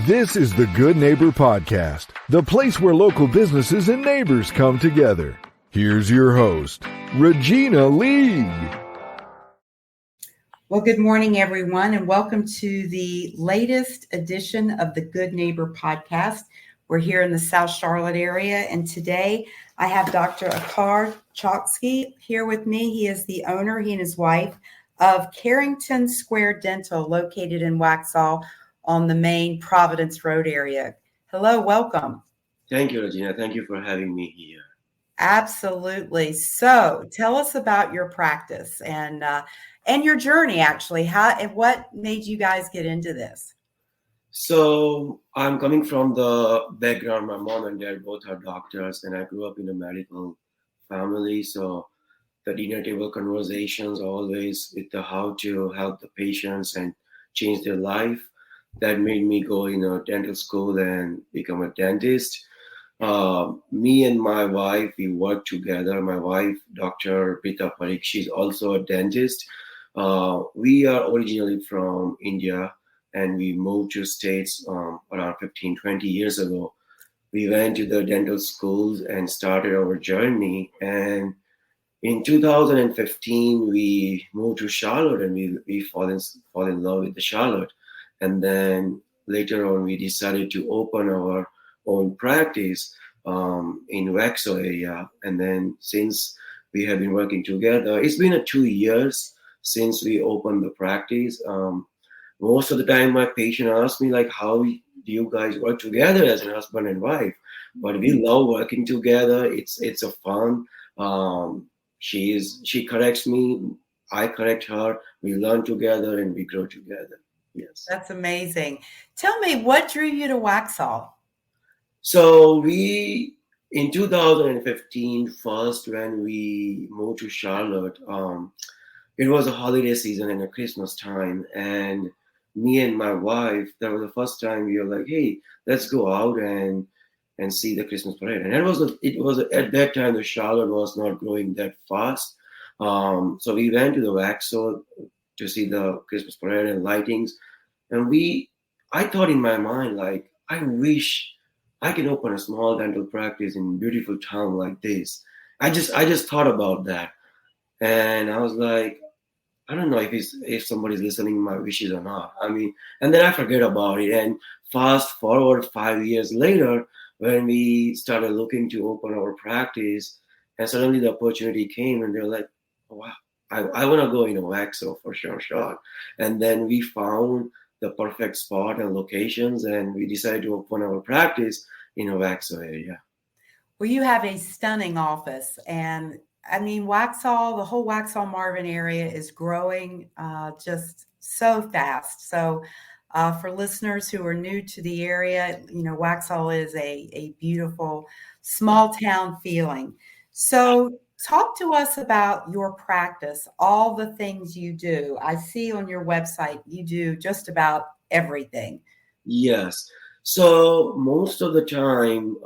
This is the Good Neighbor Podcast, the place where local businesses and neighbors come together. Here's your host, Regina Lee. Well, good morning, everyone, and welcome to the latest edition of the Good Neighbor Podcast. We're here in the South Charlotte area, and today I have Dr. Aakar Chokshi here with me. He is the owner, he and his wife, of Carrington Square Dental, located in Waxhaw on the main Providence Road area. Hello, welcome. Thank you, Regina. Thank you for having me here. Absolutely. So tell us about your practice and your journey, actually. How and what made you guys get into this? So I'm coming from the background. My mom and dad both are doctors, and I grew up in a medical family. So the dinner table conversations always with the how to help the patients and change their life. That made me go in a dental school and become a dentist. Me and my wife, we work together. My wife, Dr. Bhrita Parikh, she's also a dentist. We are originally from India, and we moved to States around 15, 20 years ago. We went to the dental schools and started our journey. And in 2015, we moved to Charlotte, and we fall in love with the Charlotte. And then later on, we decided to open our own practice in Waxhaw area. And then since we have been working together, it's been 2 years since we opened the practice. Most of the time, my patient asks me, like, how do you guys work together as a husband and wife? But we love working together. It's a fun. She corrects me, I correct her. We learn together and we grow together. Yes. That's amazing. Tell me, what drew you to Waxhaw? So in 2015, first when we moved to Charlotte, it was a holiday season and a Christmas time. And me and my wife, that was the first time we were like, hey, let's go out and see the Christmas parade. And it was at that time, the Charlotte was not growing that fast. So we went to the Waxhaw to see the Christmas parade and lightings. And I thought in my mind, like, I wish I can open a small dental practice in a beautiful town like this. I just thought about that. And I was like, I don't know if somebody's listening to my wishes or not. I mean, and then I forget about it. And fast forward 5 years later, when we started looking to open our practice, and suddenly the opportunity came, and they're like, oh, wow, I want to go in a Waxhaw for sure. And then we found the perfect spot and locations, and we decided to open our practice in a Waxhaw area. Well, you have a stunning office, and I mean, Waxhaw, the whole Waxhaw Marvin area is growing just so fast. So for listeners who are new to the area, you know, Waxhaw is a beautiful small town feeling. So talk to us about your practice, all the things you do. I see on your website, you do just about everything. Yes. So most of the time,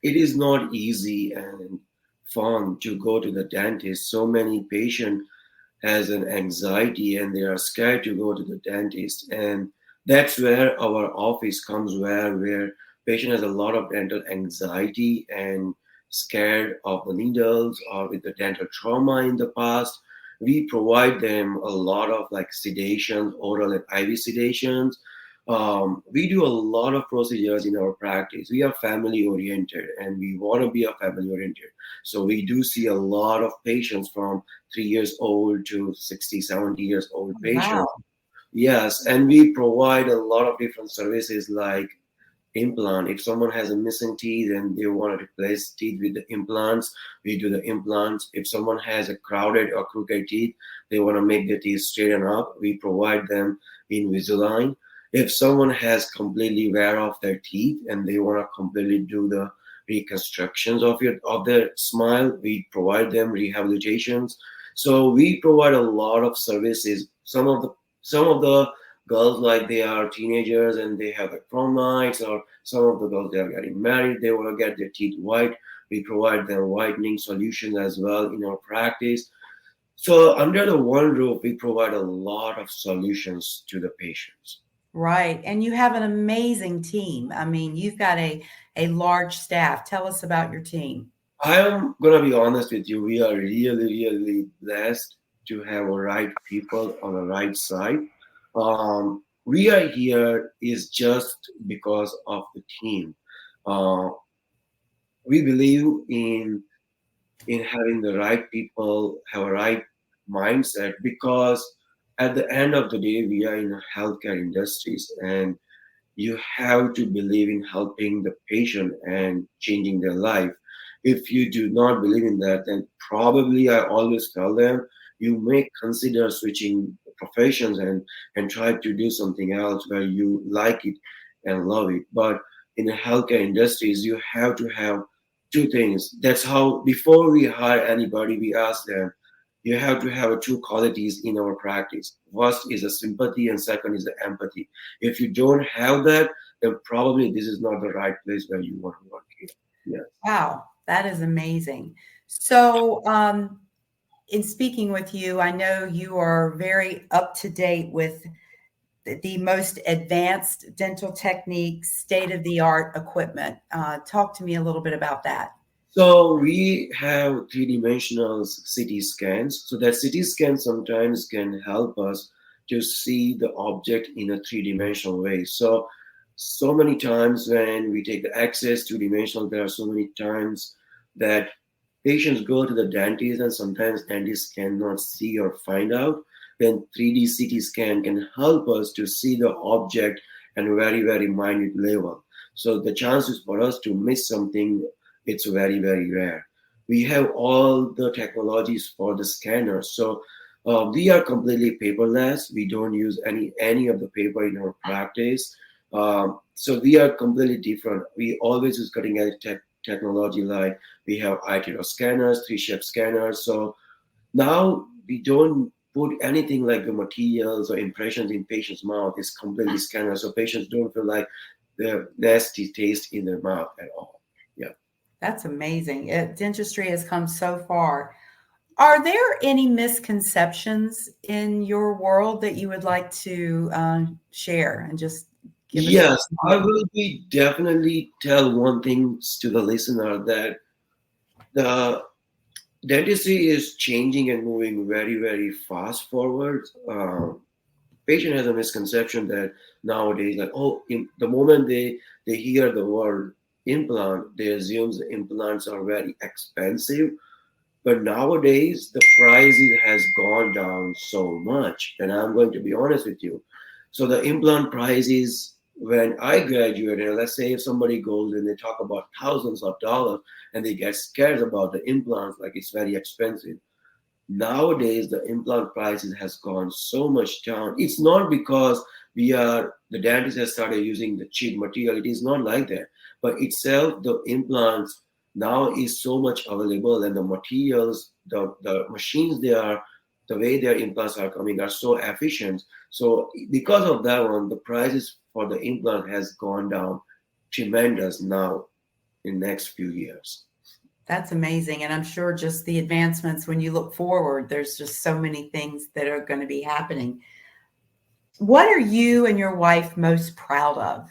it is not easy and fun to go to the dentist. So many patients has an anxiety and they are scared to go to the dentist. And that's where our office comes where patient has a lot of dental anxiety and scared of the needles or with the dental trauma in the past. We provide them a lot of like sedation, oral and IV sedations. We do a lot of procedures in our practice. We are family oriented and we want to be a family oriented. So we do see a lot of patients from 3 years old to 60, 70 years old patients. Wow. Yes. And we provide a lot of different services like implant. If someone has a missing teeth and they want to replace teeth with the implants, we do the implants. If someone has a crowded or crooked teeth, they want to make the teeth straighten up, we provide them Invisalign. If someone has completely wear off their teeth and they want to completely do the reconstructions of their smile, we provide them rehabilitations. So we provide a lot of services. Some of the girls, like, they are teenagers and they have prom nights, or some of the girls, they are getting married, they want to get their teeth white. We provide them whitening solutions as well in our practice. So under the one roof, we provide a lot of solutions to the patients. Right. And you have an amazing team. I mean, you've got a large staff. Tell us about your team. I am gonna be honest with you. We are really blessed to have the right people on the right side. We are here is just because of the team. Uh, we believe in having the right people, have a right mindset, because at the end of the day, we are in the healthcare industries, and you have to believe in helping the patient and changing their life. If you do not believe in that, then probably I always tell them you may consider switching professions and try to do something else where you like it and love it. But in the healthcare industries, you have to have two things. That's how before we hire anybody, we ask them, you have to have two qualities in our practice. First is a sympathy, and second is the empathy. If you don't have that, then probably this is not the right place where you want to work here. Yeah. Wow, that is amazing. So, in speaking with you, I know you are very up to date with the most advanced dental techniques, state of the art equipment. Talk to me a little bit about that. So we have three-dimensional CT scans. So that CT scan sometimes can help us to see the object in a three-dimensional way. So many times when we take the X-rays two-dimensional, there are so many times that patients go to the dentist and sometimes dentists cannot see or find out. Then 3D CT scan can help us to see the object at a very minute level. So the chances for us to miss something, it's very rare. We have all the technologies for the scanners. So we are completely paperless. We don't use any of the paper in our practice. So we are completely different. We always use cutting edge technology, like we have iTero scanners, 3-shift scanners. So now we don't put anything like the materials or impressions in patient's mouth. It's completely scanned, so patients don't feel like the nasty taste in their mouth at all. Yeah. That's amazing. Dentistry has come so far. Are there any misconceptions in your world that you would like to share and just give us? Yes, I will be definitely tell one thing to the listener, that the dentistry is changing and moving very fast forward. Patient has a misconception that nowadays, like, oh, the moment they hear the word implant, they assume the implants are very expensive. But nowadays, the prices has gone down so much, and I'm going to be honest with you. So the implant prices, when I graduated, let's say if somebody goes and they talk about thousands of dollars and they get scared about the implants, like it's very expensive. Nowadays, the implant prices has gone so much down. It's not because the dentist has started using the cheap material. It is not like that. But itself, the implants now is so much available, and the materials, the machines, the way their implants are coming are so efficient. So because of that one, the prices for the implant has gone down tremendous now in next few years. That's amazing. And I'm sure just the advancements, when you look forward, there's just so many things that are going to be happening. What are you and your wife most proud of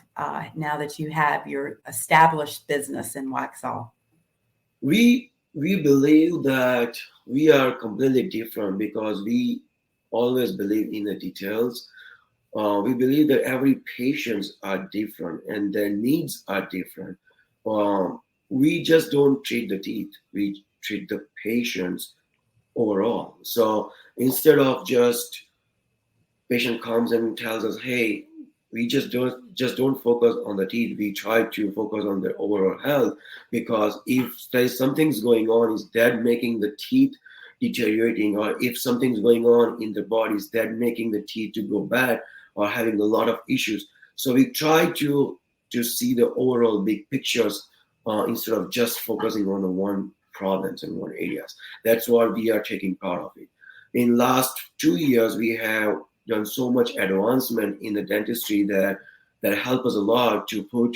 now that you have your established business in Waxhaw? We believe that we are completely different because we always believe in the details. We believe that every patients are different and their needs are different. We just don't treat the teeth; we treat the patients overall. So instead of just patient comes and tells us, "Hey, we just don't focus on the teeth. We try to focus on their overall health, because if there's something's going on, is that making the teeth deteriorating, or if something's going on in the body, is that making the teeth to go bad or having a lot of issues." So we try to see the overall big pictures instead of just focusing on the one problems in one areas. That's what we are taking part of it. In last 2 years, we have done so much advancement in the dentistry that help us a lot to put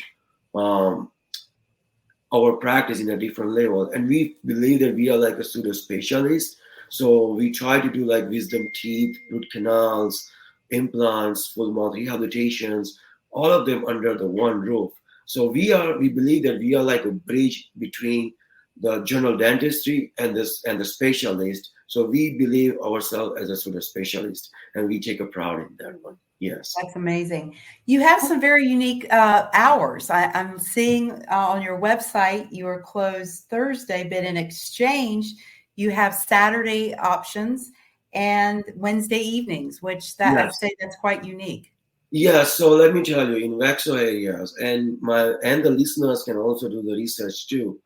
our practice in a different level. And we believe that we are like a pseudo specialist. So we try to do like wisdom teeth, root canals, implants, full mouth rehabilitations, all of them under the one roof. So we believe that we are like a bridge between the general dentistry and the specialist. So we believe ourselves as a sort of specialist, and we take a pride in that one. Yes. That's amazing. You have some very unique hours. I'm seeing on your website you are closed Thursday, but in exchange, you have Saturday options and Wednesday evenings, which I'd say that's quite unique. Yeah, so let me tell you, in Waxhaw areas, and the listeners can also do the research too,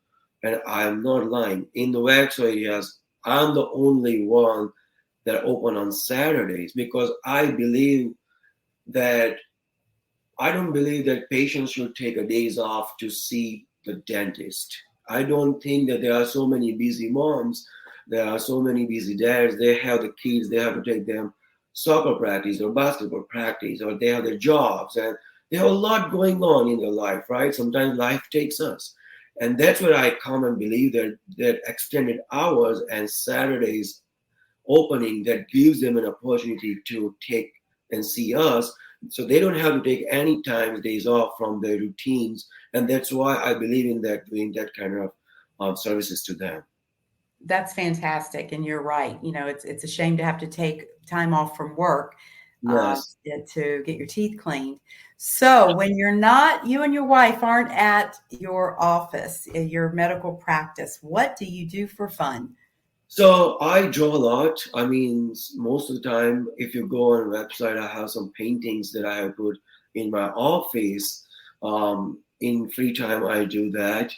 and I'm not lying. In the Waxhaw areas, I'm the only one that open on Saturdays, because I don't believe that patients should take a days off to see the dentist. I don't think that there are so many busy moms, there are so many busy dads, they have the kids, they have to take them soccer practice or basketball practice, or they have their jobs, and they have a lot going on in their life, right? Sometimes life takes us. And that's where I come and believe that extended hours and Saturdays opening, that gives them an opportunity to take and see us, so they don't have to take any days off from their routines. And that's why I believe in that, doing that kind of services to them. That's fantastic. And you're right. It's a shame to have to take time off from work to get your teeth cleaned. So when you and your wife aren't at your office, your medical practice, what do you do for fun? So I draw a lot. I mean, most of the time, if you go on a website, I have some paintings that I have put in my office. In free time, I do that.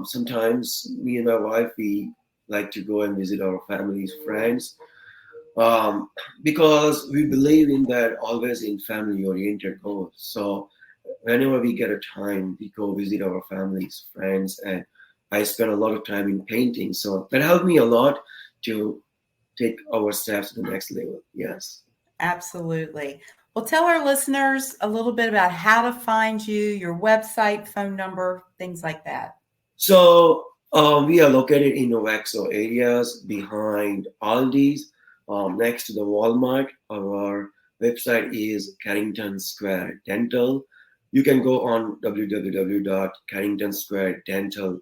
Sometimes me and my wife, we like to go and visit our families, friends, because we believe in that, always in family-oriented goals. So whenever we get a time, we go visit our families, friends, and I spend a lot of time in painting. So that helped me a lot to take our steps to the next level. Yes. Absolutely. Well, tell our listeners a little bit about how to find you, your website, phone number, things like that. So we are located in the Waxhaw areas, behind Aldi's, next to the Walmart. Our website is Carrington Square Dental. You can go on www.carringtonsquaredental.com.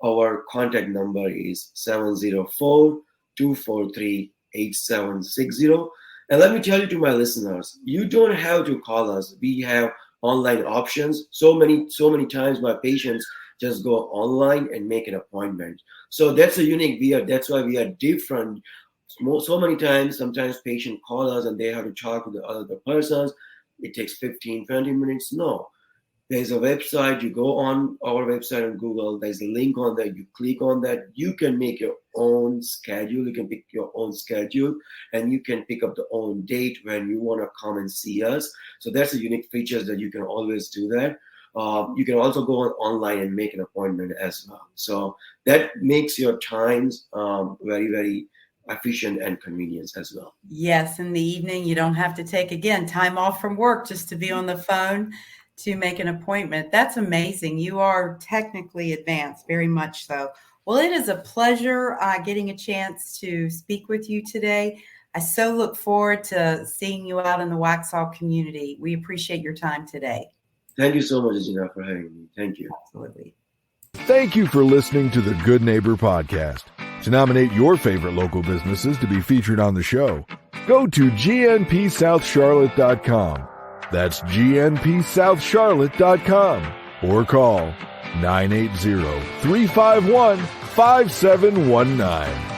Our contact number is 704-243-8760. And let me tell you, to my listeners, you don't have to call us. We have online options. So many times my patients just go online and make an appointment. So that's a unique. That's why we are different. So many times, sometimes patients call us and they have to talk to the other persons. It takes 15, 20 minutes. No. There's a website. You go on our website on Google. There's a link on there. You click on that. You can make your own schedule. You can pick your own schedule, and you can pick up the own date when you want to come and see us. So that's a unique feature, that you can always do that. You can also go online and make an appointment as well. So that makes your times very, very efficient and convenient as well. Yes, in the evening, you don't have to take, again, time off from work just to be on the phone to make an appointment. That's amazing. You are technically advanced, very much so. Well, it is a pleasure getting a chance to speak with you today. I so look forward to seeing you out in the Waxhaw community. We appreciate your time today. Thank you so much, Gina, for having me. Thank you. Absolutely. Thank you for listening to the Good Neighbor Podcast. To nominate your favorite local businesses to be featured on the show, go to gnpsouthcharlotte.com. That's gnpsouthcharlotte.com, or call 980-351-5719.